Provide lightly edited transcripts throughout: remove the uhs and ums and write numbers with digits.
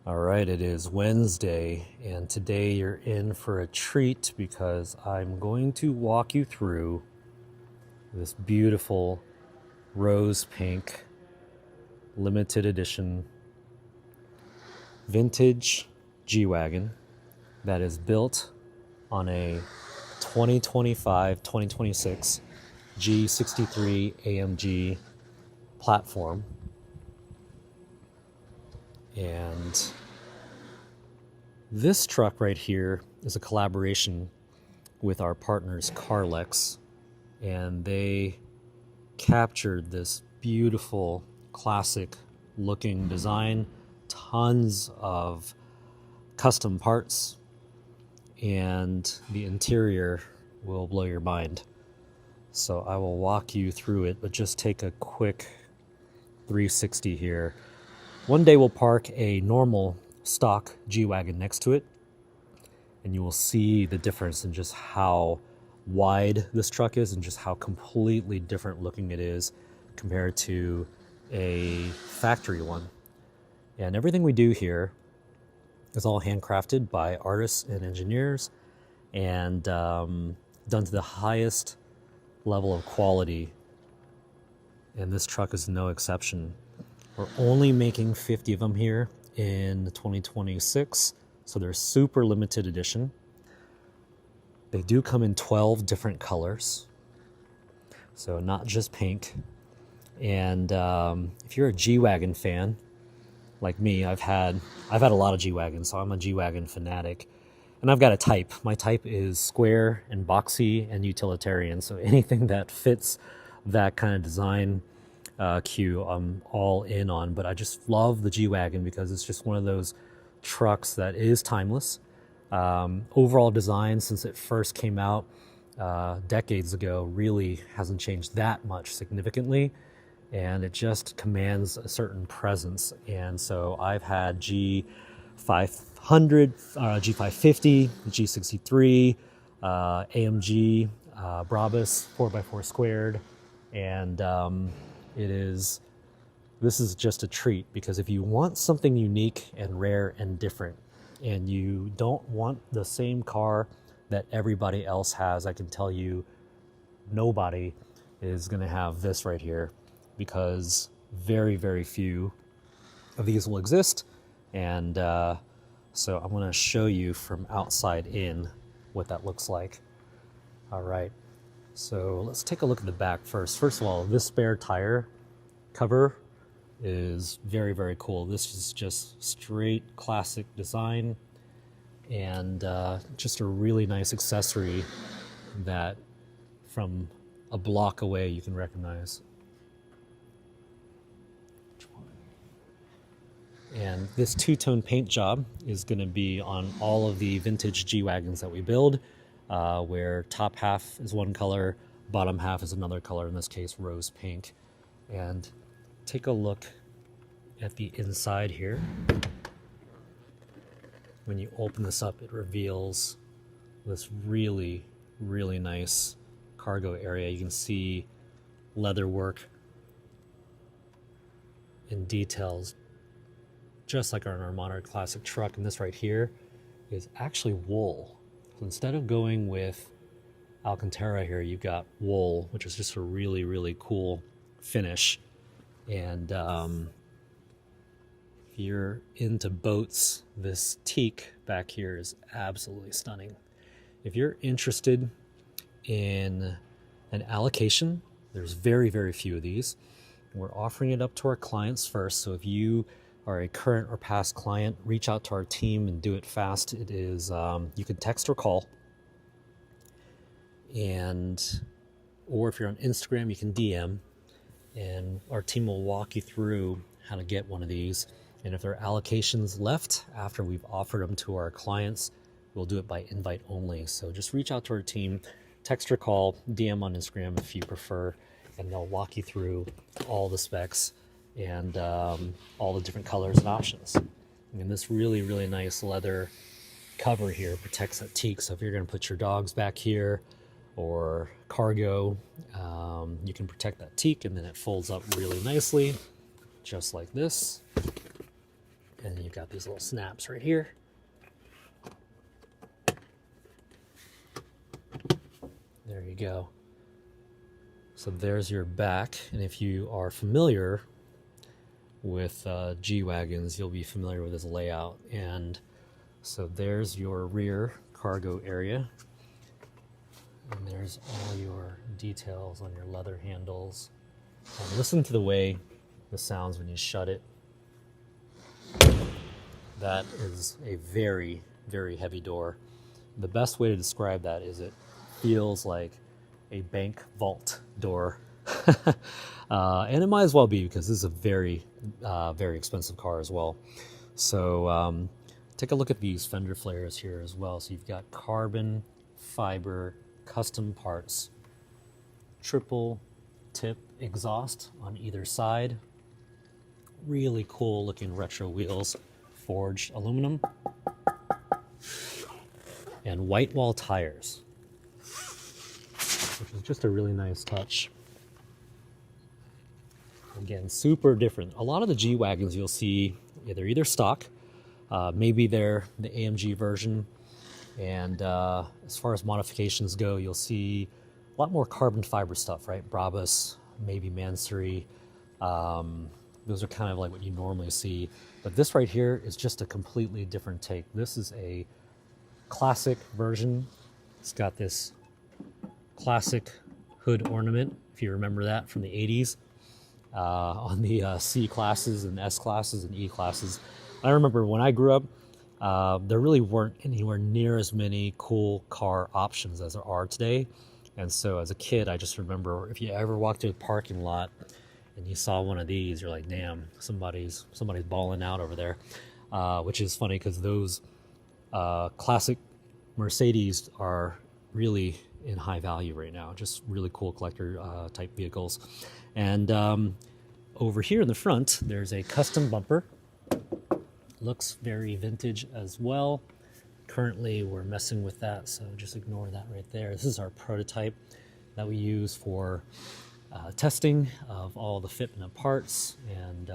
All right, it is Wednesday, and today you're in for a treat because I'm going to walk you through this beautiful rose pink limited edition vintage G Wagon that is built on a 2025-2026 G63 AMG platform. And this truck right here is a collaboration with our partners Carlex, and they captured this beautiful classic looking design, tons of custom parts, and the interior will blow your mind. So I will walk you through it, but just take a quick 360 here. One day we'll park a normal stock G Wagon next to it, and you will see the difference in just how wide this truck is and just how completely different looking it is compared to a factory one. And everything we do here is all handcrafted by artists and engineers and done to the highest level of quality. And this truck is no exception. We're only making 50 of them here in 2026, so they're super limited edition. They do come in 12 different colors, so not just pink. And if you're a G Wagon fan, like me, I've had a lot of G Wagons, so I'm a G Wagon fanatic. And I've got a type. My type is square and boxy and utilitarian, so anything that fits that kind of design queue I'm all in on. But I just love the G Wagon because it's just one of those trucks that is timeless. Overall design since it first came out decades ago really hasn't changed that much significantly, and it just commands a certain presence. And so I've had G500, G550, G63, AMG, Brabus 4x4 squared, and this is just a treat because if you want something unique and rare and different and you don't want the same car that everybody else has, I can tell you nobody is going to have this right here because very, very few of these will exist. And so I'm going to show you from outside in what that looks like. All right. So let's take a look at the back first. First of all, this spare tire cover is very, very cool. This is just straight classic design and just a really nice accessory that from a block away you can recognize. And this two-tone paint job is going to be on all of the vintage G Wagons that we build, where top half is one color, bottom half is another color, in this case rose pink. And take a look at the inside here. When you open this up, it reveals this really, really nice cargo area. You can see leather work and details just like our modern classic truck. And this right here is actually wool. So instead of going with Alcantara here, you've got wool, which is just a really, really cool finish. And if you're into boats, this teak back here is absolutely stunning. If you're interested in an allocation, there's very, very few of these. We're offering it up to our clients first. So if you are a current or past client, reach out to our team and do it fast. It is, you can text or call. Or if you're on Instagram, you can DM, and our team will walk you through how to get one of these. And if there are allocations left after we've offered them to our clients, we'll do it by invite only. So just reach out to our team, text or call, DM on Instagram if you prefer, and they'll walk you through all the specs and all the different colors and options. And this really, really nice leather cover here protects that teak. So if you're going to put your dogs back here or cargo, you can protect that teak, and then it folds up really nicely, just like this. And you've got these little snaps right here. There you go. So there's your back. And if you are familiar with G Wagons, you'll be familiar with this layout. And so there's your rear cargo area. And there's all your details on your leather handles. And listen to the way this sounds when you shut it. That is a very, very heavy door. The best way to describe that is it feels like a bank vault door. And it might as well be, because this is a very, very expensive car as well. So take a look at these fender flares here as well. So you've got carbon fiber custom parts, triple tip exhaust on either side, really cool looking retro wheels, forged aluminum, and white wall tires, which is just a really nice touch. Again, super different. A lot of the G Wagons you'll see, they're either stock, maybe they're the AMG version, and as far as modifications go, you'll see a lot more carbon fiber stuff, right? Brabus, maybe Mansory. Those are kind of like what you normally see. But this right here is just a completely different take. This is a classic version. It's got this classic hood ornament, if you remember that from the 80s, on the C classes and S classes and E classes. I remember when I grew up, there really weren't anywhere near as many cool car options as there are today. And so as a kid, I just remember if you ever walked through a parking lot and you saw one of these, you're like, damn, somebody's balling out over there. Which is funny because those classic Mercedes are really in high value right now. Just really cool collector type vehicles. And over here in the front, there's a custom bumper. Looks very vintage as well. Currently, we're messing with that, so just ignore that right there. This is our prototype that we use for testing of all the fitment of parts, and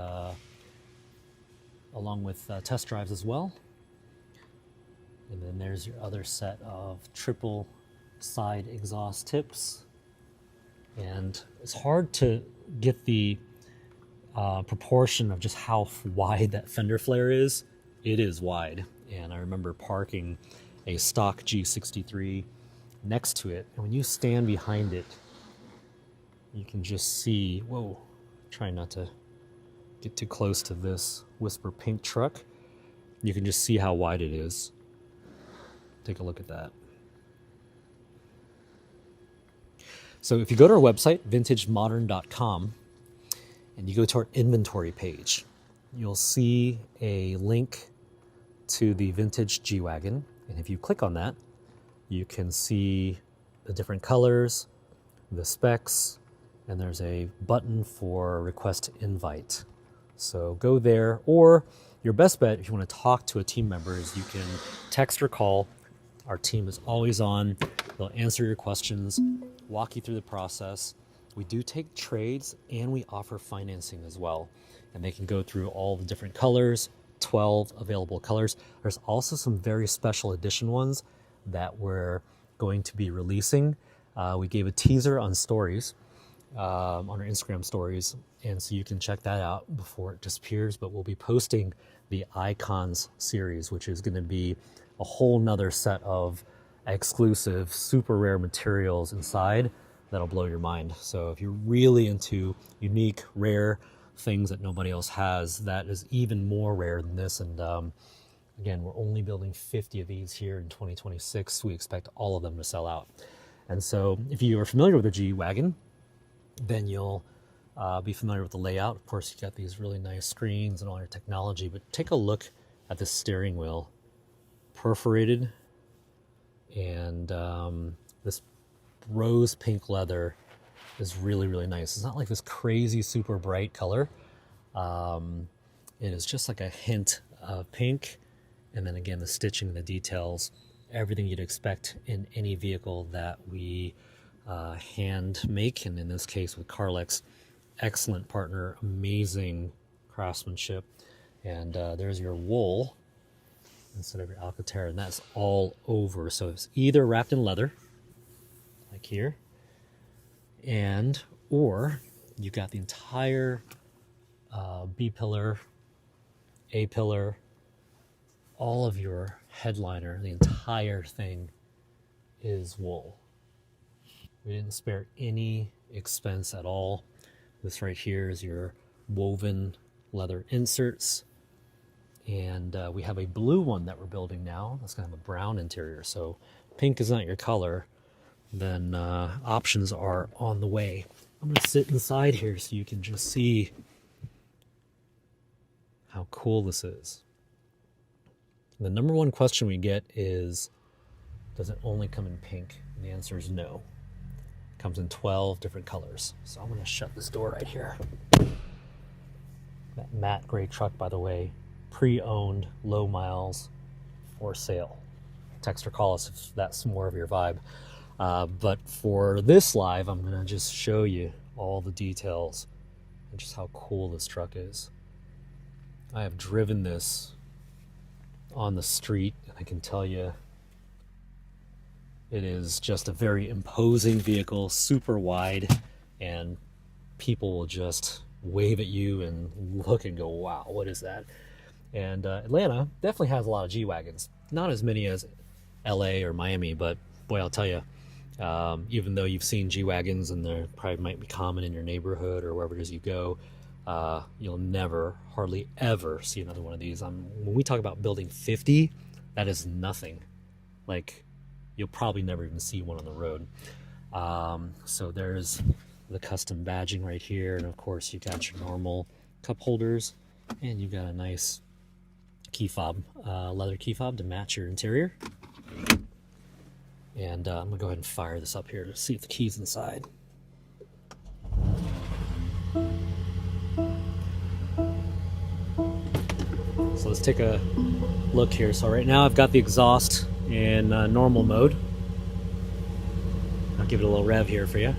along with test drives as well. And then there's your other set of triple side exhaust tips. And it's hard to get the proportion of just how wide that fender flare is. It is wide. And I remember parking a stock G63 next to it. And when you stand behind it, you can just see, whoa, try not to get too close to this Whisper Pink truck. You can just see how wide it is. Take a look at that. So if you go to our website, vintagemodern.com, and you go to our inventory page, you'll see a link to the vintage G Wagon. And if you click on that, you can see the different colors, the specs, and there's a button for request invite. So go there, or your best bet if you want to talk to a team member is you can text or call. Our team is always on. They'll answer your questions, walk you through the process. We do take trades and we offer financing as well. And they can go through all the different colors, 12 available colors. There's also some very special edition ones that we're going to be releasing. We gave a teaser on stories, on our Instagram stories. And so you can check that out before it disappears. But we'll be posting the Icons series, which is going to be a whole nother set of exclusive, super rare materials inside that'll blow your mind. So if you're really into unique, rare things that nobody else has, that is even more rare than this. And again, we're only building 50 of these here in 2026. We expect all of them to sell out. And so if you are familiar with the G Wagon, then you'll be familiar with the layout. Of course, you got these really nice screens and all your technology, but take a look at the steering wheel. Perforated, and this rose pink leather is really, really nice. It's not like this crazy, super bright color. It is just like a hint of pink. And then again, the stitching, the details, everything you'd expect in any vehicle that we hand make. And in this case with Carlex, excellent partner, amazing craftsmanship. And there's your wool instead of your Alcantara, and that's all over. So it's either wrapped in leather, like here, and or you got the entire B pillar, A pillar, all of your headliner, the entire thing is wool. We didn't spare any expense at all. This right here is your woven leather inserts. And we have a blue one that we're building now. That's going to have a brown interior. So pink is not your color. Then options are on the way. I'm going to sit inside here so you can just see how cool this is. The number one question we get is, does it only come in pink? And the answer is no. It comes in 12 different colors. So I'm going to shut this door right here. That matte gray truck, by the way, pre-owned, low miles, for sale. Text or call us if that's more of your vibe. But for this live, I'm going to just show you all the details and just how cool this truck is. I have driven this on the street, and I can tell you it is just a very imposing vehicle, super wide, and people will just wave at you and look and go, wow, what is that? And Atlanta definitely has a lot of G Wagons. Not as many as LA or Miami, but boy, I'll tell you, even though you've seen G Wagons and they probably might be common in your neighborhood or wherever it is you go, you'll never, hardly ever see another one of these. When we talk about building 50, that is nothing. Like, you'll probably never even see one on the road. So there's the custom badging right here, and of course you got your normal cup holders, and you got a nice key fob, leather key fob to match your interior. And I'm gonna go ahead and fire this up here to see if the key's inside. So let's take a look here. So right now I've got the exhaust in normal mode. I'll give it a little rev here for you.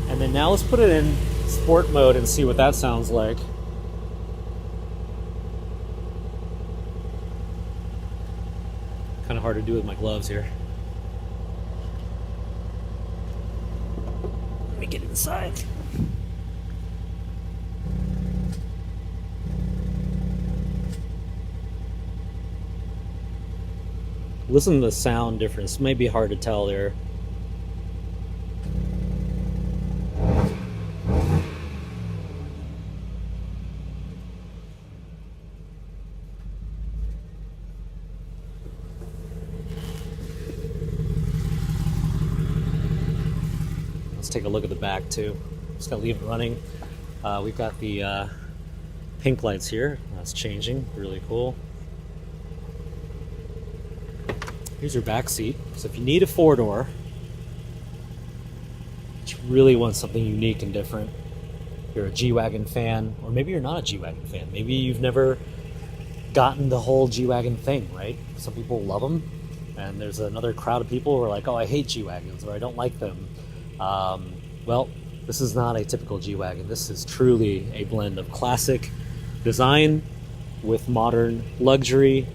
And then now let's put it in sport mode and see what that sounds like. Kind of hard to do with my gloves here. Let me get inside. Listen to the sound difference. It may be hard to tell there. Let's take a look at the back too. Just gonna leave it running. We've got the pink lights here. That's changing, really cool. Here's your back seat. So if you need a 4-door, but you really want something unique and different, you're a G Wagon fan, or maybe you're not a G Wagon fan. Maybe you've never gotten the whole G Wagon thing, right? Some people love them, and there's another crowd of people who are like, oh, I hate G Wagons, or I don't like them. Well, this is not a typical G Wagon. This is truly a blend of classic design with modern luxury,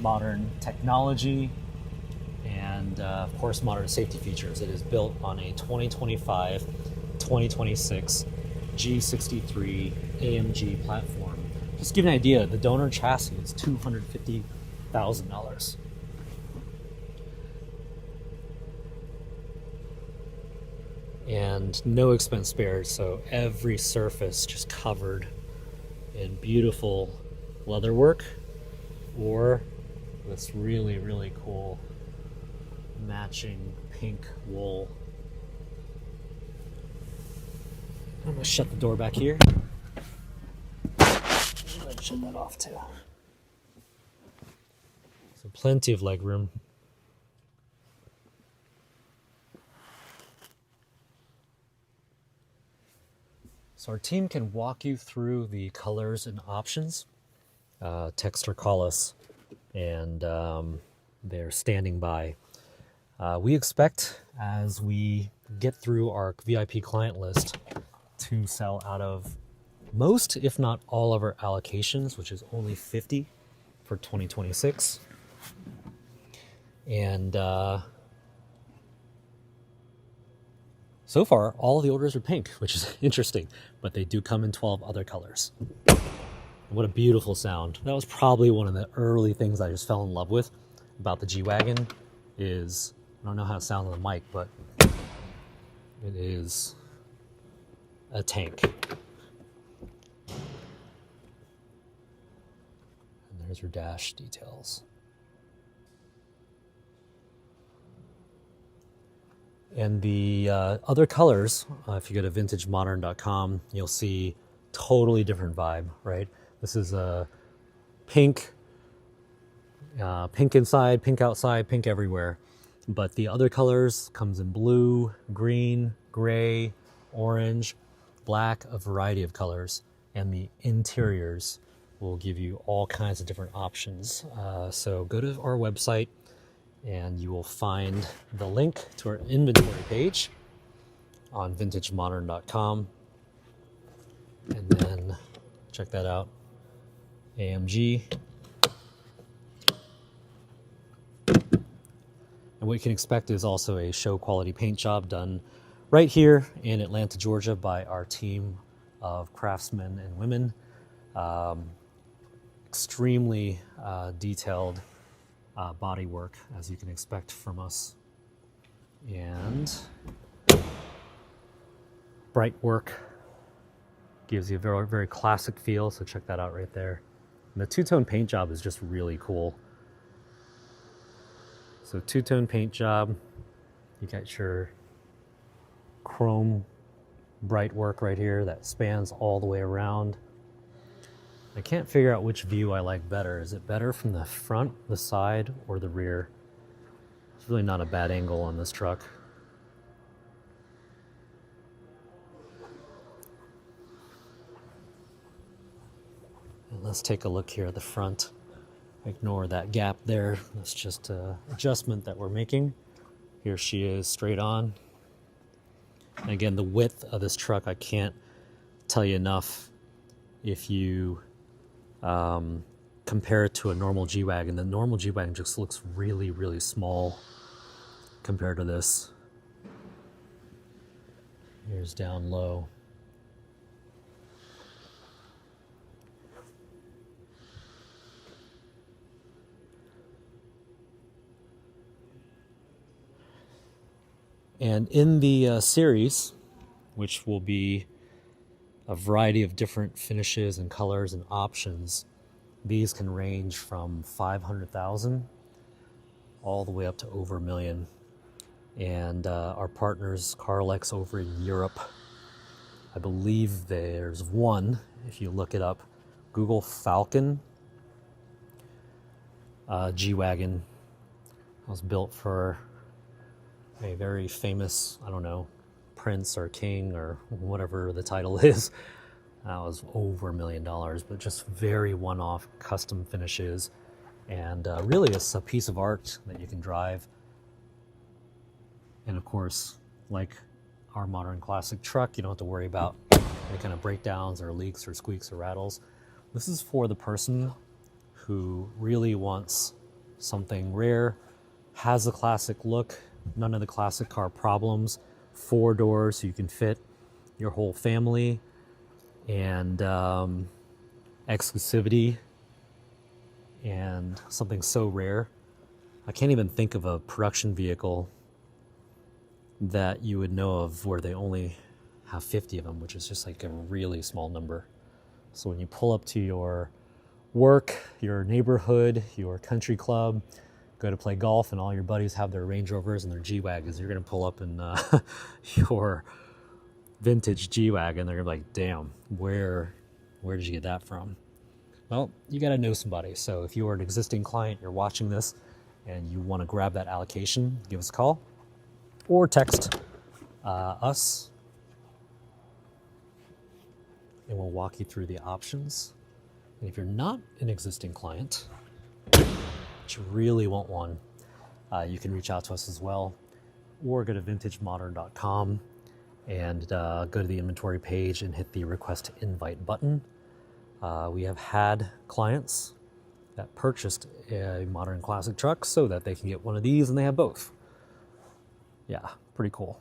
modern technology, and of course modern safety features. It is built on a 2025-2026 G63 AMG platform. Just to give you an idea, the donor chassis is $250,000. And no expense spared, so every surface just covered in beautiful leatherwork or this really, really cool matching pink wool. I'm gonna shut the door back here. I'm gonna shut that off too. So plenty of leg room. So our team can walk you through the colors and options. Text or call us, and they're standing by. We expect, as we get through our VIP client list, to sell out of most, if not all, of our allocations, which is only 50 for 2026. And so far, all of the orders are pink, which is interesting, but they do come in 12 other colors. What a beautiful sound. That was probably one of the early things I just fell in love with about the G Wagon is, I don't know how it sounds on the mic, but it is a tank. And there's your dash details. And the other colors, if you go to vintagemodern.com, you'll see totally different vibe, right? This is a pink, pink inside, pink outside, pink everywhere. But the other colors comes in blue, green, gray, orange, black, a variety of colors. And the interiors will give you all kinds of different options. So go to our website, and you will find the link to our inventory page on vintagemodern.com. And then check that out. AMG. And what you can expect is also a show quality paint job done right here in Atlanta, Georgia by our team of craftsmen and women. Extremely detailed body work, as you can expect from us, and bright work gives you a very, very classic feel, so check that out right there. And the two-tone paint job is just really cool. So two-tone paint job, you got your chrome bright work right here that spans all the way around. I can't figure out which view I like better. Is it better from the front, the side, or the rear? It's really not a bad angle on this truck. And let's take a look here at the front. Ignore that gap there. That's just an adjustment that we're making. Here she is straight on. And again, the width of this truck, I can't tell you enough. If you compare it to a normal G Wagon, the normal G Wagon just looks really, really small compared to this. Here's down low. And in the series, which will be a variety of different finishes and colors and options, these can range from 500,000 all the way up to over $1 million. And our partners, Carlex over in Europe, I believe there's one, if you look it up, Google Falcon G Wagon. Was built for a very famous, I don't know, prince or king or whatever the title is. That was over $1 million, but just very one-off custom finishes. And really it's a piece of art that you can drive. And of course, like our modern classic truck, you don't have to worry about any kind of breakdowns or leaks or squeaks or rattles. This is for the person who really wants something rare, has a classic look, none of the classic car problems, 4 doors so you can fit your whole family, and exclusivity, and something so rare. I can't even think of a production vehicle that you would know of where they only have 50 of them, which is just like a really small number. So when you pull up to your work, your neighborhood, your country club, go to play golf, and all your buddies have their Range Rovers and their G Wagons, you're going to pull up in your vintage G Wagon. They're going to be like, damn, where did you get that from? Well, you got to know somebody. So if you are an existing client, you're watching this, and you want to grab that allocation, give us a call or text us and we'll walk you through the options. And if you're not an existing client, but you really want one, you can reach out to us as well, or go to vintagemodern.com and go to the inventory page and hit the request to invite button. We have had clients that purchased a modern classic truck so that they can get one of these and they have both. Yeah, pretty cool.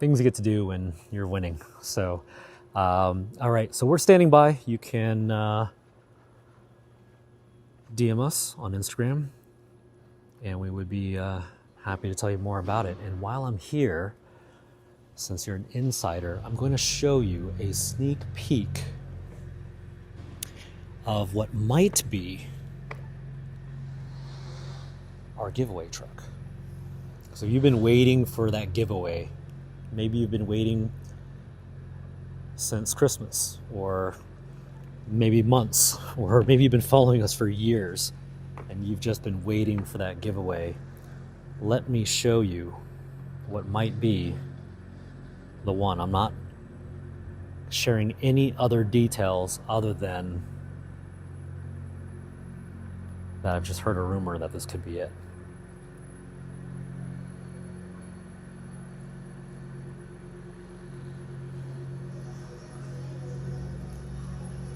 Things you get to do when you're winning. So, all right, so we're standing by. You can DM us on Instagram, and we would be happy to tell you more about it. And while I'm here, since you're an insider, I'm going to show you a sneak peek of what might be our giveaway truck. So you've been waiting for that giveaway. Maybe you've been waiting since Christmas, or maybe months, or maybe you've been following us for years and you've just been waiting for that giveaway. Let me show you what might be the one. I'm not sharing any other details other than that I've just heard a rumor that this could be it.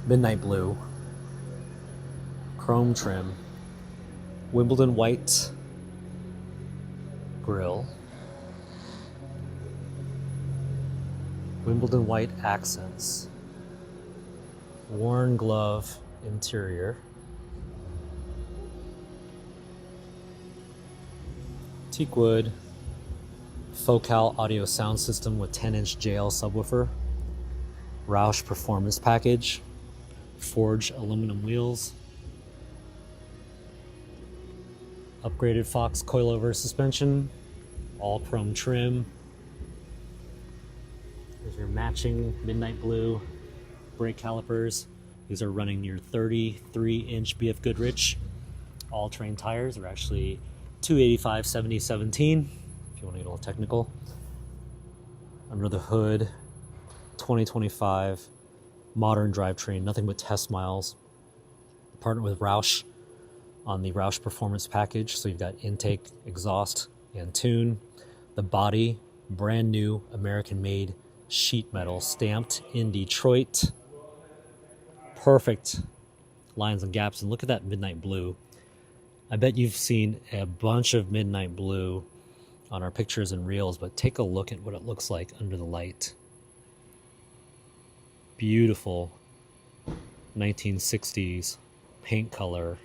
Midnight blue, chrome trim, Wimbledon white grille, Wimbledon white accents, worn glove interior, teak wood, Focal audio sound system with 10-inch JL subwoofer, Roush performance package, forged aluminum wheels, upgraded Fox coilover suspension, all chrome trim. There's your matching midnight blue brake calipers. These are running near 33-inch BF Goodrich. All-terrain tires are actually 285/70/17, if you want to get a little technical. Under the hood, 2025 modern drivetrain, nothing but test miles. Partnered with Roush on the Roush performance package, so you've got intake, exhaust, and tune. The body, brand new American-made sheet metal, stamped in Detroit. Perfect lines and gaps, and look at that midnight blue. I bet you've seen a bunch of midnight blue on our pictures and reels, but take a look at what it looks like under the light. Beautiful 1960s paint color.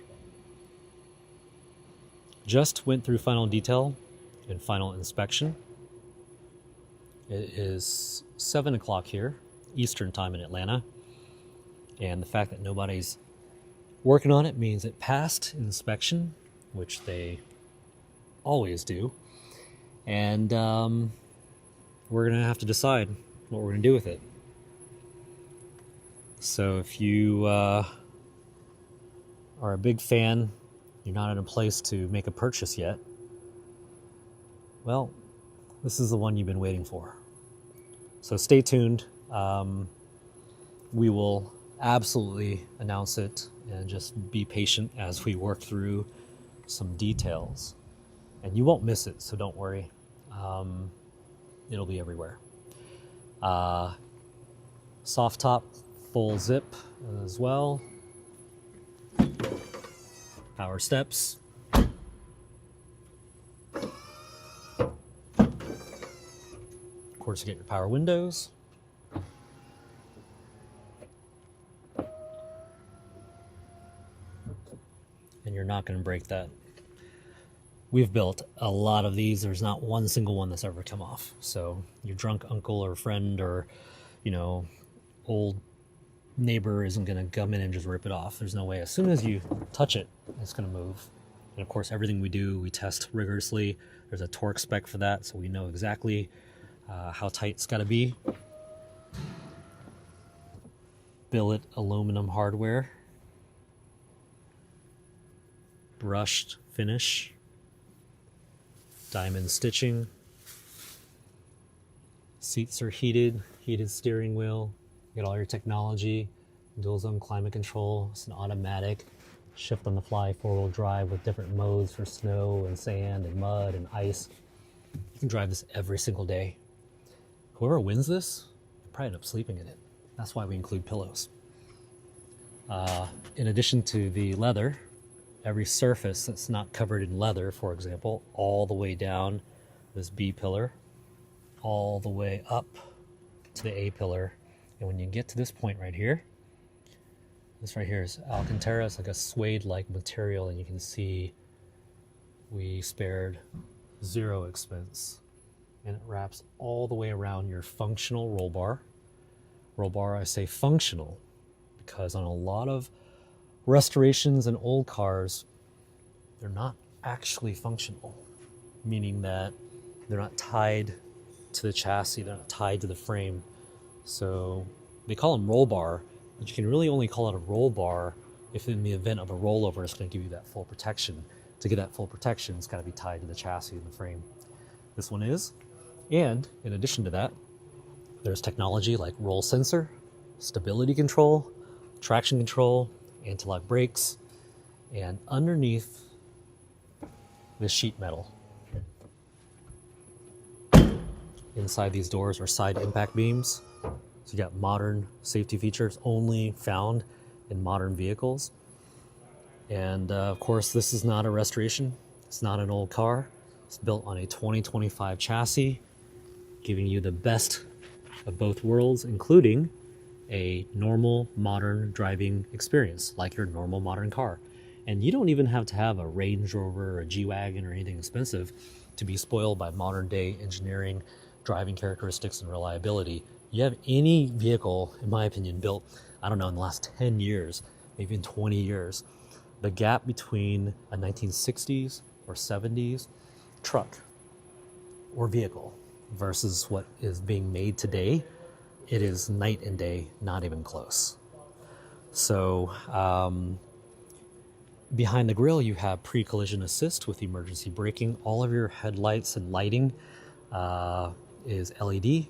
Just went through final detail and final inspection. It is 7 o'clock here, Eastern time in Atlanta. And the fact that nobody's working on it means it passed inspection, which they always do. And we're going to have to decide what we're going to do with it. So if you are a big fan, you're not in a place to make a purchase yet, well, this is the one you've been waiting for. So stay tuned. We will absolutely announce it, and just be patient as we work through some details. And you won't miss it, so don't worry. It'll be everywhere. Soft top, full zip as well. Power steps. Of course, you get your power windows. And you're not going to break that. We've built a lot of these. There's not one single one that's ever come off. So your drunk uncle or friend or, old neighbor isn't going to come in and just rip it off. There's no way. As soon as you touch it, it's going to move. And of course, everything we do, we test rigorously. There's a torque spec for that, so we know exactly how tight it's got to be. Billet aluminum hardware. Brushed finish. Diamond stitching. Seats are heated steering wheel. You get all your technology, dual zone climate control. It's an automatic shift on the fly 4-wheel drive with different modes for snow and sand and mud and ice. You can drive this every single day. Whoever wins this, you'll probably end up sleeping in it. That's why we include pillows. In addition to the leather, every surface that's not covered in leather, for example, all the way down this B pillar, all the way up to the A pillar. And when you get to this point right here, this right here is Alcantara. It's like a suede-like material, and you can see we spared zero expense. And it wraps all the way around your functional roll bar. Roll bar, I say functional, because on a lot of restorations and old cars, they're not actually functional, meaning that they're not tied to the chassis, they're not tied to the frame. So they call them roll bar, but you can really only call it a roll bar if in the event of a rollover, it's going to give you that full protection. To get that full protection, it's got to be tied to the chassis and the frame. This one is. And in addition to that, there's technology like roll sensor, stability control, traction control, anti-lock brakes, and underneath this sheet metal, inside these doors are side impact beams. So you got modern safety features only found in modern vehicles. And of course, this is not a restoration. It's not an old car. It's built on a 2025 chassis, giving you the best of both worlds, including a normal modern driving experience, like your normal modern car. And you don't even have to have a Range Rover or a G Wagon or anything expensive to be spoiled by modern day engineering, driving characteristics, and reliability. You have any vehicle, in my opinion, built, I don't know, in the last 10 years, maybe in 20 years, the gap between a 1960s or 70s truck or vehicle versus what is being made today, it is night and day, not even close. So behind the grille, you have pre-collision assist with emergency braking. All of your headlights and lighting is LED.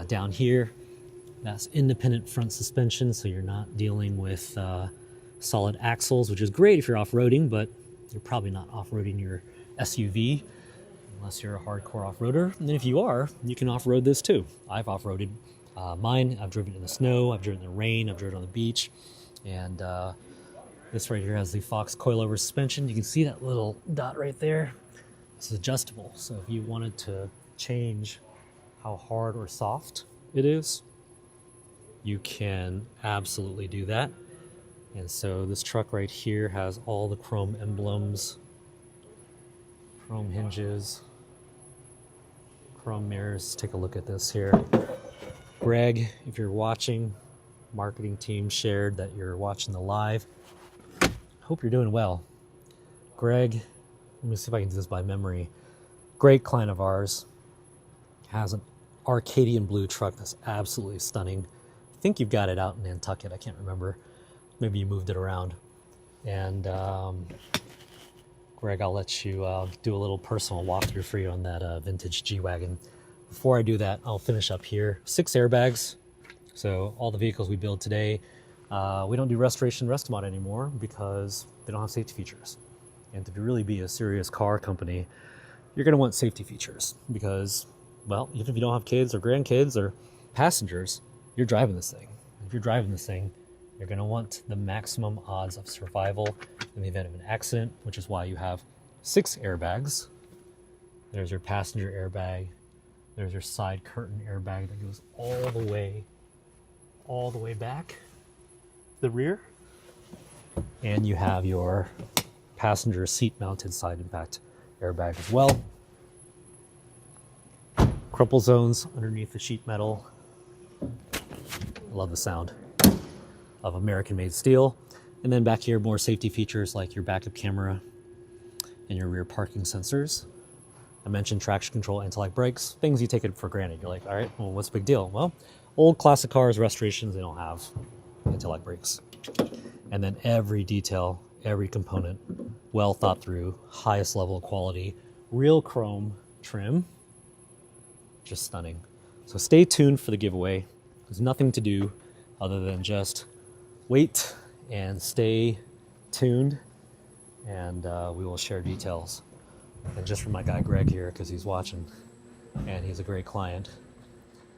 Down here, that's independent front suspension, so you're not dealing with solid axles, which is great if you're off-roading, but you're probably not off-roading your SUV unless you're a hardcore off-roader. And then if you are, you can off-road this too. I've off-roaded mine. I've driven in the snow, I've driven in the rain, I've driven on the beach. And this right here has the Fox coilover suspension. You can see that little dot right there. It's adjustable. So if you wanted to change how hard or soft it is, you can absolutely do that. And so this truck right here has all the chrome emblems, chrome hinges, chrome mirrors. Take a look at this here. Greg, if you're watching, marketing team shared that you're watching the live. Hope you're doing well. Greg, let me see if I can do this by memory. Great client of ours, has an Arcadian blue truck that's absolutely stunning. I think you've got it out in Nantucket. I can't remember. Maybe you moved it around. And Greg, I'll let you do a little personal walkthrough for you on that vintage G Wagon. Before I do that, I'll finish up here. 6 airbags. So all the vehicles we build today, we don't do restoration Restomod anymore because they don't have safety features. And to really be a serious car company, you're going to want safety features because, well, even if you don't have kids or grandkids or passengers, you're driving this thing. If you're driving this thing, you're going to want the maximum odds of survival in the event of an accident, which is why you have 6 airbags. There's your passenger airbag. There's your side curtain airbag that goes all the way back the rear. And you have your passenger seat mounted side impact airbag as well. Crumple zones underneath the sheet metal. I love the sound of American-made steel. And then back here, more safety features like your backup camera and your rear parking sensors. I mentioned traction control, anti-lock brakes, things you take it for granted. You're like, all right, well, what's the big deal? Well, old classic cars, restorations, they don't have anti-lock brakes. And then every detail, every component, well thought through, highest level of quality, real chrome trim, just stunning. So stay tuned for the giveaway. There's nothing to do other than just wait and stay tuned, and we will share details. And just for my guy Greg here, because he's watching, and he's a great client.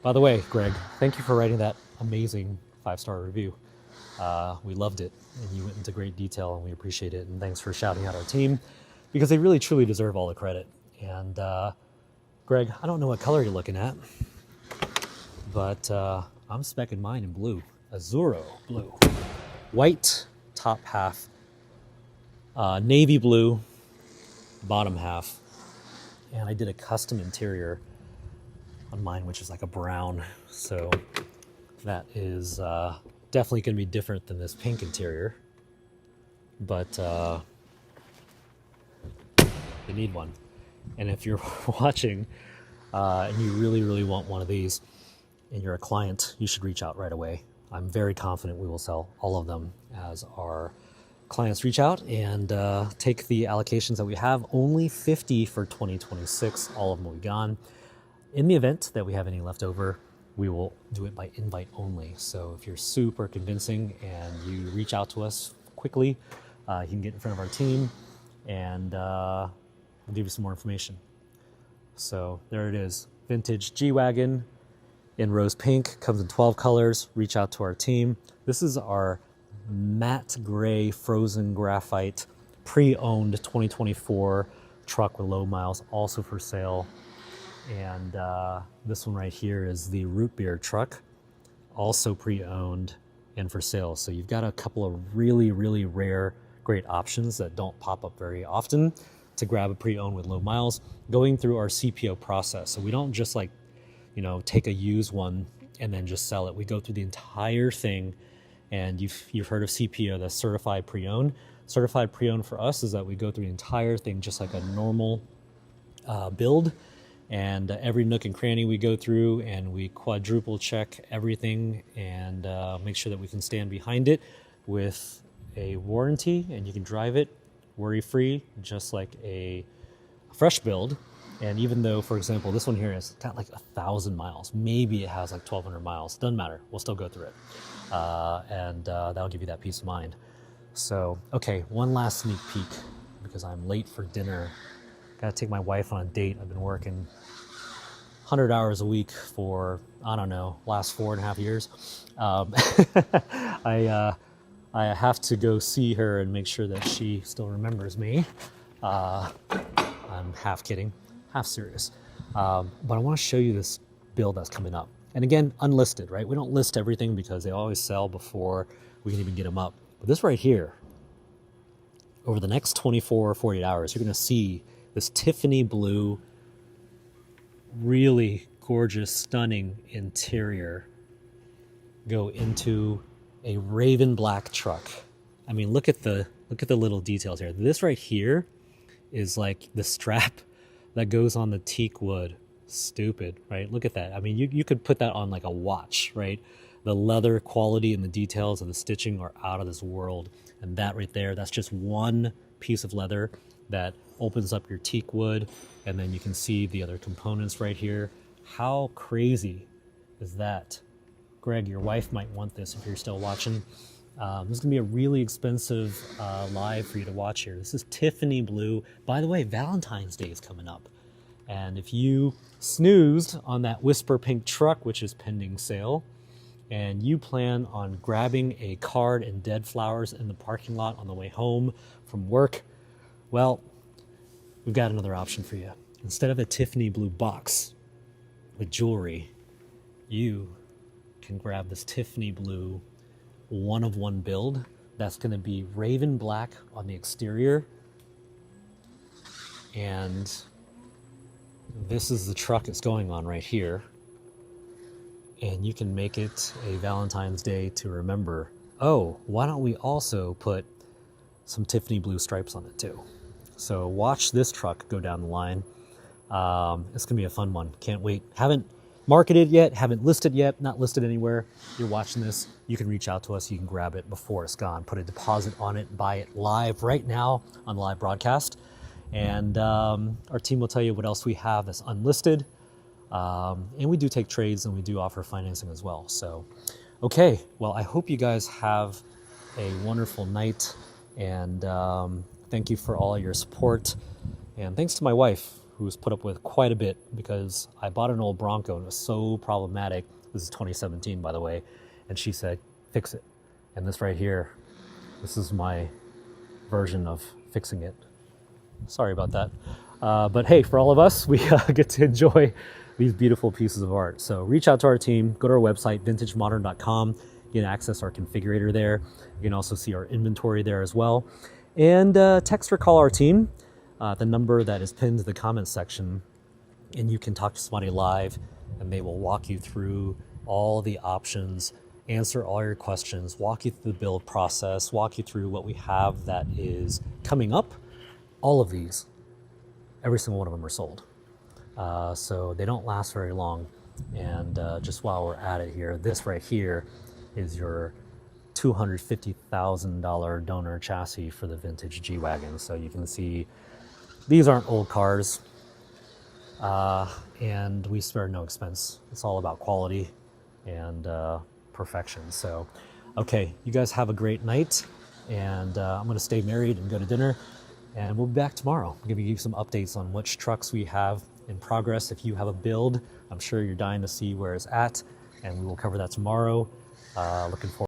By the way, Greg, thank you for writing that amazing 5-star review. We loved it, and you went into great detail, and we appreciate it. And thanks for shouting out our team, because they really truly deserve all the credit. And Greg, I don't know what color you're looking at, but I'm specking mine in blue, Azzurro blue, white top half, navy blue bottom half, and I did a custom interior on mine, which is like a brown, so that is definitely going to be different than this pink interior, but you need one. And if you're watching and you really want one of these and you're a client, you should reach out right away. I'm very confident we will sell all of them as our clients reach out and take the allocations that we have. Only 50 for 2026. All of them will be gone. In the event that we have any left over, we will do it by invite only. So if you're super convincing and you reach out to us quickly, you can get in front of our team and we'll give you some more information. So there it is. Vintage G Wagon in rose pink, comes in 12 colors. Reach out to our team. This is our matte gray frozen graphite pre-owned 2024 truck with low miles, also for sale. And this one right here is the root beer truck, also pre-owned and for sale. So you've got a couple of really rare great options that don't pop up very often to grab a pre-owned with low miles, going through our CPO process. So we don't just like, take a used one and then just sell it. We go through the entire thing. And you've heard of CPO, that's certified pre-owned. Certified pre-owned for us is that we go through the entire thing just like a normal build, and every nook and cranny we go through, and we quadruple check everything and make sure that we can stand behind it with a warranty, and you can drive it worry-free, just like a fresh build. And even though, for example, this one here has got like 1,000 miles, maybe it has like 1,200 miles, doesn't matter, we'll still go through it. And that'll give you that peace of mind. So, okay, one last sneak peek, because I'm late for dinner. Gotta take my wife on a date. I've been working 100 hours a week for, I don't know, last 4.5 years. I have to go see her and make sure that she still remembers me. I'm half kidding, half serious. But I want to show you this build that's coming up. And again, unlisted, right? We don't list everything because they always sell before we can even get them up. But this right here, over the next 24 or 48 hours, you're going to see this Tiffany blue, really gorgeous, stunning interior go into a raven black truck. I mean, look at the little details here. This right here is like the strap that goes on the teak wood. Stupid, right? Look at that. I mean, you could put that on like a watch, right? The leather quality and the details of the stitching are out of this world. And that right there, that's just one piece of leather that opens up your teak wood, and then you can see the other components right here. How crazy is that? Greg, your wife might want this if you're still watching. This is gonna be a really expensive live for you to watch here. This is Tiffany blue. By the way, Valentine's Day is coming up. And if you snoozed on that Whisper Pink truck, which is pending sale, and you plan on grabbing a card and dead flowers in the parking lot on the way home from work, well, we've got another option for you. Instead of a Tiffany blue box with jewelry, you can grab this Tiffany blue one-of-one build that's going to be raven black on the exterior, and this is the truck it's going on right here. And you can make it a Valentine's Day to remember. Oh, why don't we also put some Tiffany blue stripes on it too? So watch this truck go down the line. It's gonna be a fun one. Can't wait. Haven't marketed yet, haven't listed yet, not listed anywhere. You're watching this, you can reach out to us, you can grab it before it's gone. Put a deposit on it, buy it live right now on the live broadcast. And our team will tell you what else we have that's unlisted. And we do take trades and we do offer financing as well. So, okay, well, I hope you guys have a wonderful night, and thank you for all your support. And thanks to my wife, who's put up with quite a bit, because I bought an old Bronco and it was so problematic. This is 2017, by the way. And she said, fix it. And this right here, this is my version of fixing it. Sorry about that. But hey, for all of us, we get to enjoy these beautiful pieces of art. So reach out to our team, go to our website, vintagemodern.com. You can access our configurator there. You can also see our inventory there as well. And text or call our team, the number that is pinned to the comments section, and you can talk to somebody live, and they will walk you through all the options, answer all your questions, walk you through the build process, walk you through what we have that is coming up. All of these, every single one of them are sold. So they don't last very long. And just while we're at it here, this right here is your $250,000 donor chassis for the vintage G Wagon. So you can see these aren't old cars, and we spare no expense. It's all about quality and perfection. So, okay, you guys have a great night, and I'm going to stay married and go to dinner, and we'll be back tomorrow. I'm going to give you some updates on which trucks we have in progress. If you have a build, I'm sure you're dying to see where it's at, and we will cover that tomorrow. Looking forward